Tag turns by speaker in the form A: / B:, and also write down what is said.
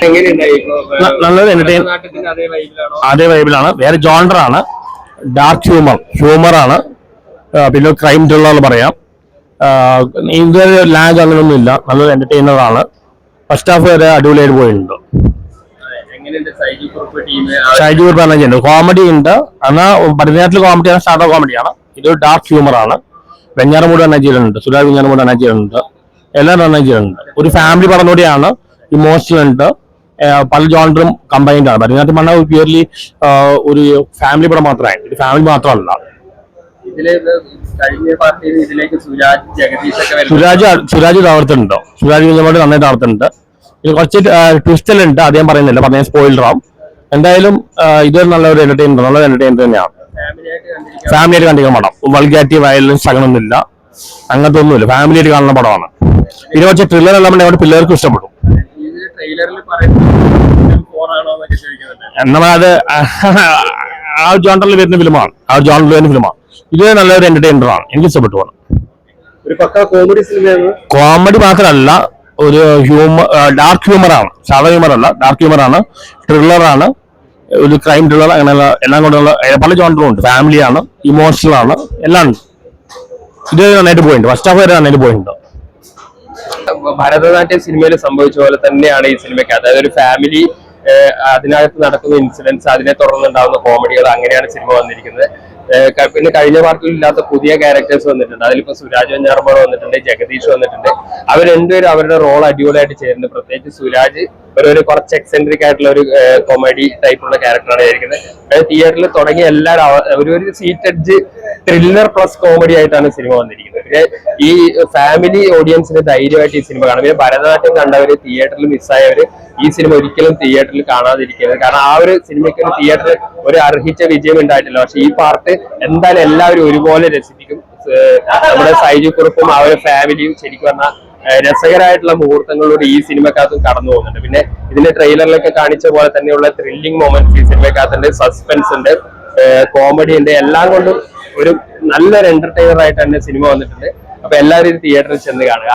A: നല്ലൊരു എന്റർടൈൻ അതേ വൈബിലാണ്. വേറെ ജോണ്ടറാണ്, ഡാർക്ക് ഹ്യൂമറാണ്, പിന്നെ ക്രൈം ത്രില്ലർ പറയാം. ഇതൊരു ലാഗ് അങ്ങനെയൊന്നും ഇല്ല, നല്ലൊരു എന്റർടൈനറാണ്. ഫസ്റ്റ് ഹാഫ് വരെ അടിപൊളിയായിട്ട് പോയിട്ടുണ്ട്. ഷൈജു കുറുപ്പ് തന്നെ ചെയ്യുന്നത്. കോമഡി ഉണ്ട്, എന്നാൽ പടിഞ്ഞാറ്റിൽ കോമഡിയാണ്, സാധാ കോമഡിയാണ്. ഇതൊരു ഡാർക്ക് ഹ്യൂമറാണ്. വെഞ്ഞാറമൂട് തന്നെ ചെയ്യുന്നുണ്ട്, സുരാജ് വെഞ്ഞാറമൂട് തന്നെ ചെയ്യുന്നുണ്ട്, എല്ലാവരും തന്നെ ചെയ്യുന്നുണ്ട്. ഒരു ഫാമിലി പടം കൂടിയാണ്, ഇമോഷണൽ ഉണ്ട്, പല ജോണറും കമ്പൈൻഡ് ആണ്. പടിഞ്ഞാറ്റ് മണ്ണ പ്യൂർലി ഒരു ഫാമിലി പടം മാത്രമായി, ഒരു ഫാമിലി മാത്രമല്ല. സുരാജ് തകർത്തുണ്ടോ, സുരാജ് കുഞ്ഞമ്മോട് നന്നായിട്ട് തകർത്തുണ്ട്. ഇത് കുറച്ച് ട്വിസ്റ്റലുണ്ട്, അദ്ദേഹം പറയുന്നില്ല, പറഞ്ഞ സ്പോയിലർ ആവും. എന്തായാലും ഇതൊരു നല്ലൊരു എന്റർടൈനർ തന്നെയാണ്. ഫാമിലിയായിട്ട് കണ്ടിരിക്കുന്ന പടം. വൾഗാരിറ്റി, വയലൻസ് അങ്ങനൊന്നുമില്ല, അങ്ങനത്തെ ഒന്നുമില്ല. ഫാമിലിയായിട്ട് കാണുന്ന പടമാണ്. ഇത് കുറച്ച് ത്രില്ലർ എല്ലാം നമ്മുടെ പിള്ളേർക്ക് ഇഷ്ടപ്പെടും. നമ്മളത് ആ ജോണറിൽ വരുന്ന ഫിലിമാണ്, ഇത് നല്ലൊരു എന്റർടൈനറാണ്, എനിക്ക് ഇഷ്ടപ്പെട്ടു പോകണം. കോമഡി മാത്രമല്ല, ഒരു ഡാർക്ക് ഹ്യൂമറാണ്, സാധാ ഹ്യൂമറല്ല, ഡാർക്ക് ഹ്യൂമറാണ്, ത്രില്ലറാണ്, ഒരു ക്രൈം ത്രില്ലർ, അങ്ങനെയുള്ള എല്ലാം കൊണ്ടുള്ള പല ജോണറും ഉണ്ട്. ഫാമിലിയാണ്, ഇമോഷണൽ ആണ്, എല്ലാം ഉണ്ട്. ഇത് നന്നായിട്ട് പോയിട്ടുണ്ട്, ഫസ്റ്റ് ഹാഫ് വരെ നന്നായിട്ട് പോയിട്ടുണ്ട്.
B: ഭരതനാട്യം സിനിമയിൽ സംഭവിച്ച പോലെ തന്നെയാണ് ഈ സിനിമയ്ക്ക്. അതായത് ഒരു ഫാമിലി, അതിനകത്ത് നടക്കുന്ന ഇൻസിഡൻസ്, അതിനെ തുടർന്നുണ്ടാകുന്ന കോമഡികൾ, അങ്ങനെയാണ് സിനിമ വന്നിരിക്കുന്നത്. പിന്നെ കഴിഞ്ഞ പാർട്ടിൽ ഇല്ലാത്ത പുതിയ ക്യാരക്ടേഴ്സ് വന്നിട്ടുണ്ട്. അതിലിപ്പോ സുരാജ് വെഞ്ഞാറമ്മൂട് വന്നിട്ടുണ്ട്, ജഗദീഷ് വന്നിട്ടുണ്ട്. അവർ രണ്ടുപേരും അവരുടെ റോൾ അടിപൊളിയായിട്ട് ചെയ്യുന്നുണ്ട്. പ്രത്യേകിച്ച് സുരാജ് ഒരു കുറച്ച് എക്സെൻട്രിക് ആയിട്ടുള്ള ഒരു കോമഡി ടൈപ്പുള്ള ക്യാരക്ടറാണ് ചെയ്തിരിക്കുന്നത്. തിയേറ്ററിൽ തുടങ്ങിയ എല്ലാവരും ഒരു സീറ്റഡ്ജ് ത്രില്ലർ പ്ലസ് കോമഡി ആയിട്ടാണ് സിനിമ വന്നിരിക്കുന്നത്. പിന്നെ ഈ ഫാമിലി ഓഡിയൻസിന് ധൈര്യമായിട്ട് ഈ സിനിമ കാണാം. പിന്നെ ഭരതനാട്യം കണ്ടവര്, തിയേറ്ററിൽ മിസ്സായവര് ഈ സിനിമ ഒരിക്കലും തിയേറ്ററിൽ കാണാതിരിക്കരുത്. കാരണം ആ ഒരു സിനിമയ്ക്ക് തിയേറ്ററിൽ ഒരു അർഹിച്ച വിജയം ഉണ്ടായിട്ടില്ല. പക്ഷെ ഈ പാർട്ട് എന്തായാലും എല്ലാവരും ഒരുപോലെ രസിപ്പിക്കും. നമ്മുടെ ഷൈജു കുറുപ്പും ആ ഒരു ഫാമിലിയും ശരിക്കും പറഞ്ഞാൽ രസകരമായിട്ടുള്ള മുഹൂർത്തങ്ങളിലൂടെ ഈ സിനിമക്കകത്തും കടന്നു പോകുന്നുണ്ട്. പിന്നെ ഇതിന്റെ ട്രെയിലറിലൊക്കെ കാണിച്ച പോലെ തന്നെയുള്ള ത്രില്ലിംഗ് മൊമെന്റ്സ് ഈ സിനിമക്കകത്തുണ്ട്, സസ്പെൻസ് ഉണ്ട്, കോമഡി ഉണ്ട്, എല്ലാം കൊണ്ടും ഒരു നല്ലൊരു എന്റർടൈനർ ആയിട്ട് തന്നെ സിനിമ വന്നിട്ടുണ്ട്. അപ്പൊ എല്ലാവരും തിയേറ്ററിൽ ചെന്ന് കാണുക.